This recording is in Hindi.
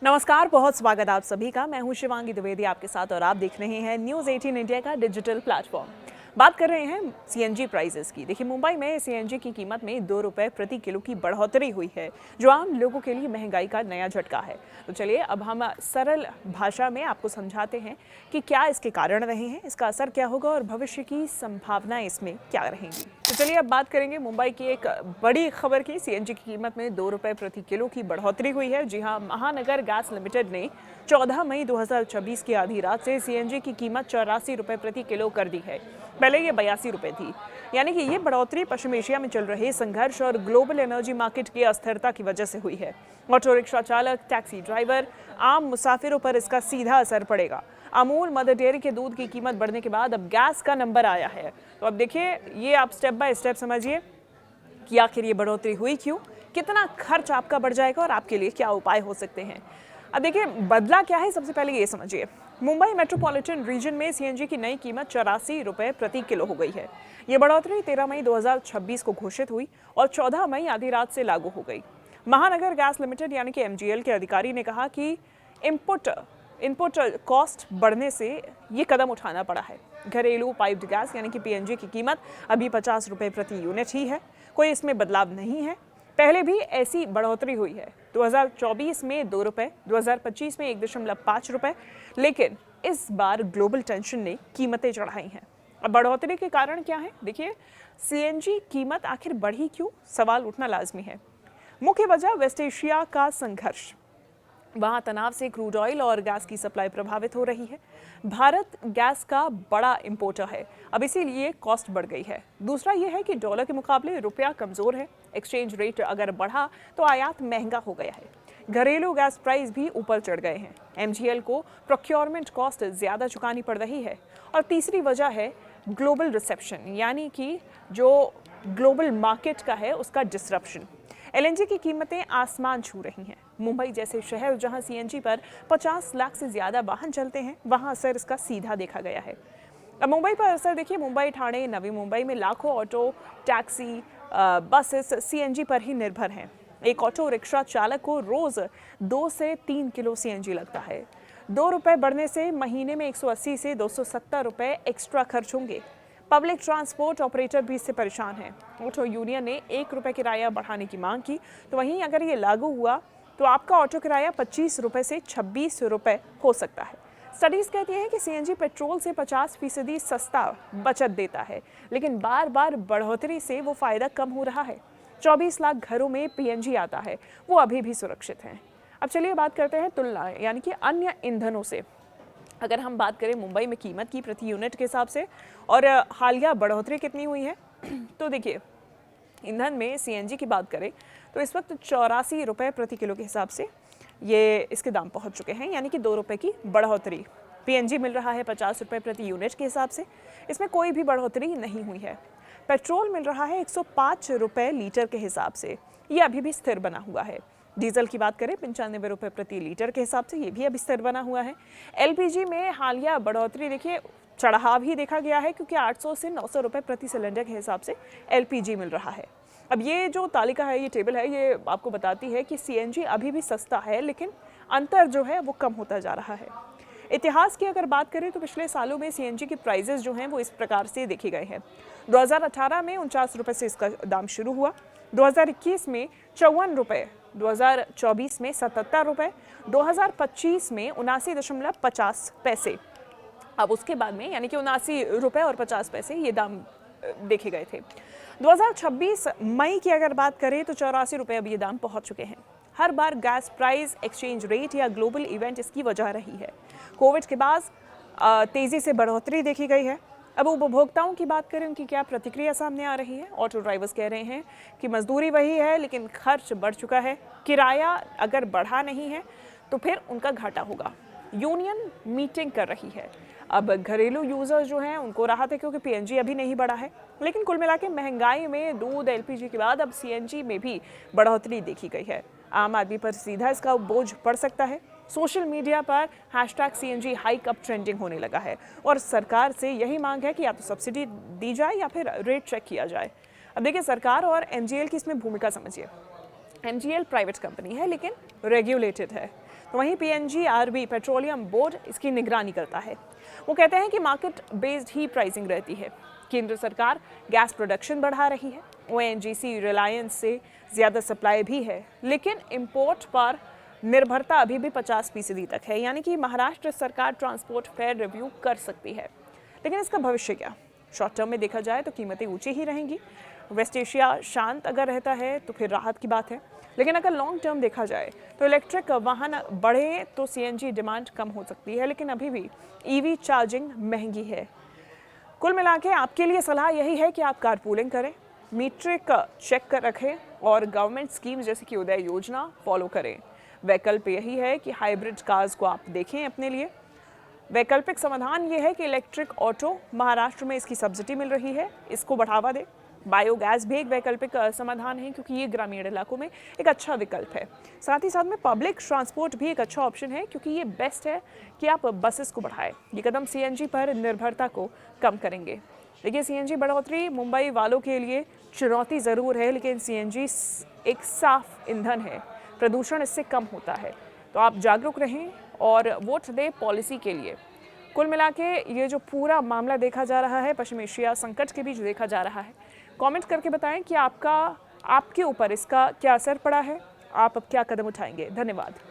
नमस्कार, बहुत स्वागत आप सभी का। मैं हूं शिवांगी द्विवेदी आपके साथ और आप देख रहे हैं न्यूज़ 18 इंडिया का डिजिटल प्लेटफॉर्म। बात कर रहे हैं सीएनजी प्राइसेस की। देखिए, मुंबई में सीएनजी की कीमत में 2 रुपए प्रति किलो की बढ़ोतरी हुई है, जो आम लोगों के लिए महंगाई का नया झटका है। तो चलिए अब हम सरल भाषा में आपको समझाते हैं कि क्या इसके कारण रहे हैं, इसका असर क्या होगा और भविष्य की संभावनाएं इसमें क्या रहेंगी। तो चलिए अब बात करेंगे मुंबई की एक बड़ी खबर की। सीएनजी की कीमत में 2 रुपए प्रति किलो की बढ़ोतरी हुई है। जी हाँ, महानगर गैस लिमिटेड ने 14 मई 2024 की आधी रात से सीएनजी की कीमत 84 रुपए प्रति किलो कर दी है। पहले ये 82 रुपए थी। यानी कि ये बढ़ोतरी पश्चिम एशिया में चल रहे संघर्ष और ग्लोबल एनर्जी मार्केट की अस्थिरता की वजह से हुई है। ऑटो रिक्शा चालक, टैक्सी ड्राइवर, आम मुसाफिरों पर इसका सीधा असर पड़ेगा। अमूल मदर डेयरी के दूध की कीमत बढ़ने के बाद अब गैस का नंबर आया है। तो अब देखिए, ये आप स्टेप बाय स्टेप समझिए कि आखिर ये बढ़ोतरी हुई क्यों, कितना खर्च आपका बढ़ जाएगा और आपके लिए क्या उपाय हो सकते हैं। अब देखिए, बदला क्या है, सबसे पहले ये समझिए। मुंबई मेट्रोपॉलिटन रीजन में सीएनजी की नई कीमत 84 रुपए प्रति किलो हो गई है। ये बढ़ोतरी 13 मई 2026 को घोषित हुई और 14 मई आधी रात से लागू हो गई। महानगर गैस लिमिटेड यानी कि एमजीएल के अधिकारी ने कहा कि इनपुट कॉस्ट बढ़ने से ये कदम उठाना पड़ा है। घरेलू पाइप्ड गैस यानी कि पीएनजी की कीमत अभी 50 रुपए प्रति यूनिट ही है, कोई इसमें बदलाव नहीं है। पहले भी ऐसी बढ़ोतरी हुई है, 2024 में 2 रुपए, 2025 में 1.5 रुपए, लेकिन इस बार ग्लोबल टेंशन ने कीमतें चढ़ाई हैं। अब बढ़ोतरी के कारण क्या है? देखिए, सीएनजी कीमत आखिर बढ़ी क्यों, सवाल उठना लाजमी है। मुख्य वजह वेस्ट एशिया का संघर्ष। वहाँ तनाव से क्रूड ऑयल और गैस की सप्लाई प्रभावित हो रही है। भारत गैस का बड़ा इंपोर्टर है, अब इसीलिए कॉस्ट बढ़ गई है। दूसरा यह है कि डॉलर के मुकाबले रुपया कमज़ोर है। एक्सचेंज रेट अगर बढ़ा तो आयात महंगा हो गया है। घरेलू गैस प्राइस भी ऊपर चढ़ गए हैं। एमजीएल को प्रोक्योरमेंट कॉस्ट ज़्यादा चुकानी पड़ रही है। और तीसरी वजह है ग्लोबल रिसेप्शन, यानी कि जो ग्लोबल मार्केट का है उसका डिसरप्शन। एलएनजी की कीमतें आसमान छू रही हैं। मुंबई जैसे शहर जहां सीएनजी पर 50 लाख से ज़्यादा वाहन चलते हैं, वहां असर इसका सीधा देखा गया है। अब मुंबई पर असर देखिए, मुंबई, ठाणे, नवी मुंबई में लाखों ऑटो, टैक्सी, बसेस सीएनजी पर ही निर्भर हैं। एक ऑटो रिक्शा चालक को रोज़ 2 से 3 किलो सीएनजी लगता है। 2 रुपये बढ़ने से महीने में 180 से 270 रुपये एक्स्ट्रा खर्च होंगे। पब्लिक ट्रांसपोर्ट ऑपरेटर भी इससे परेशान हैं। ऑटो यूनियन ने 1 रुपये किराया बढ़ाने की मांग की, तो वहीं अगर ये लागू हुआ तो आपका ऑटो किराया 25 रुपये से 26 रुपये हो सकता है। स्टडीज़ कहती हैं कि सीएनजी पेट्रोल से 50% सस्ता बचत देता है, लेकिन बार बार बढ़ोतरी से वो फ़ायदा कम हो रहा है। 24 लाख घरों में पीएनजी आता है, वो अभी भी सुरक्षित हैं। अब चलिए बात करते हैं तुलना, यानी कि अन्य ईंधनों से। अगर हम बात करें मुंबई में कीमत की प्रति यूनिट के हिसाब से और हालिया बढ़ोतरी कितनी हुई है, तो देखिए, ईंधन में सीएनजी की बात करें तो इस वक्त 84 रुपये प्रति किलो के हिसाब से ये इसके दाम पहुंच चुके हैं, यानी कि 2 रुपये की बढ़ोतरी। पीएनजी मिल रहा है 50 रुपये प्रति यूनिट के हिसाब से, इसमें कोई भी बढ़ोतरी नहीं हुई है। पेट्रोल मिल रहा है 105 रुपये लीटर के हिसाब से, ये अभी भी स्थिर बना हुआ है। डीजल की बात करें 95 रुपये प्रति लीटर के हिसाब से, ये भी अभी स्थिर बना हुआ है। एलपीजी में हालिया बढ़ोतरी देखिए, चढ़ाव ही देखा गया है, क्योंकि 800 से 900 रुपये प्रति सिलेंडर के हिसाब से एलपीजी मिल रहा है। अब ये जो तालिका है, ये टेबल है, ये आपको बताती है कि सीएनजी अभी भी सस्ता है, लेकिन अंतर जो है वो कम होता जा रहा है। इतिहास की अगर बात करें तो पिछले सालों में सीएनजी की प्राइजेस जो हैं वो इस प्रकार से देखे गए हैं। 2018 में 49 रुपये से इसका दाम शुरू हुआ, 2021 में 54 रुपये, 2024 में 77 रुपये, 2025 में 79.50 पैसे। अब उसके बाद में, यानी कि 79 रुपये और 50 पैसे ये दाम देखे गए थे। 2026 मई की अगर बात करें तो 84 रुपये अब ये दाम पहुंच चुके हैं। हर बार गैस प्राइस, एक्सचेंज रेट या ग्लोबल इवेंट इसकी वजह रही है। कोविड के बाद तेज़ी से बढ़ोतरी देखी गई है। अब उपभोक्ताओं की बात करें, उनकी क्या प्रतिक्रिया सामने आ रही है। ऑटो ड्राइवर्स कह रहे हैं कि मजदूरी वही है, लेकिन खर्च बढ़ चुका है। किराया अगर बढ़ा नहीं है तो फिर उनका घाटा होगा। यूनियन मीटिंग कर रही है। अब घरेलू यूजर्स जो हैं उनको राहत है, क्योंकि पीएनजी अभी नहीं बढ़ा है, लेकिन कुल मिला के महंगाई में दूध, एलपीजी के बाद अब सीएनजी में भी बढ़ोतरी देखी गई है। आम आदमी पर सीधा इसका बोझ पड़ सकता है। सोशल मीडिया पर #CNG हाइक अब ट्रेंडिंग होने लगा है और सरकार से यही मांग है कि या तो सब्सिडी दी जाए या फिर रेट चेक किया जाए। अब देखिए, सरकार और एमजीएल की इसमें भूमिका समझिए। एमजीएल प्राइवेट कंपनी है, लेकिन रेगुलेटेड है, तो वहीं PNGRB पेट्रोलियम बोर्ड इसकी निगरानी करता है। वो कहते हैं कि मार्केट बेस्ड ही प्राइसिंग रहती है। केंद्र सरकार गैस प्रोडक्शन बढ़ा रही है, ONGC रिलायंस से ज़्यादा सप्लाई भी है, लेकिन इंपोर्ट पर निर्भरता अभी भी 50% तक है। यानी कि महाराष्ट्र सरकार ट्रांसपोर्ट फेयर रिव्यू कर सकती है, लेकिन इसका भविष्य क्या? शॉर्ट टर्म में देखा जाए तो कीमतें ऊंची ही रहेंगी। वेस्ट एशिया शांत अगर रहता है तो फिर राहत की बात है, लेकिन अगर लॉन्ग टर्म देखा जाए तो इलेक्ट्रिक वाहन बढ़े तो CNG डिमांड कम हो सकती है, लेकिन अभी भी EV चार्जिंग महंगी है। कुल मिला के आपके लिए सलाह यही है कि आप कारपूलिंग करें, मीट्रिक चेक कर रखें और गवर्नमेंट स्कीम जैसे कि उदय योजना फॉलो करें। वैकल्प यही है कि हाइब्रिड कार्स को आप देखें अपने लिए। वैकल्पिक समाधान ये है कि इलेक्ट्रिक ऑटो, महाराष्ट्र में इसकी सब्सिडी मिल रही है, इसको बढ़ावा दे। बायोगैस भी एक वैकल्पिक समाधान है, क्योंकि ये ग्रामीण इलाकों में एक अच्छा विकल्प है। साथ ही साथ में पब्लिक ट्रांसपोर्ट भी एक अच्छा ऑप्शन है, क्योंकि ये बेस्ट है कि आप बसेस को बढ़ाएं। ये कदम CNG पर निर्भरता को कम करेंगे। देखिए, CNG बढ़ोतरी मुंबई वालों के लिए चुनौती ज़रूर है, लेकिन CNG एक साफ ईंधन है, प्रदूषण इससे कम होता है। तो आप जागरूक रहें और वोट दें पॉलिसी के लिए। कुल मिला के ये जो पूरा मामला देखा जा रहा है, पश्चिम एशिया संकट के बीच देखा जा रहा है। कमेंट करके बताएं कि आपके ऊपर इसका क्या असर पड़ा है, आप अब क्या कदम उठाएंगे। धन्यवाद।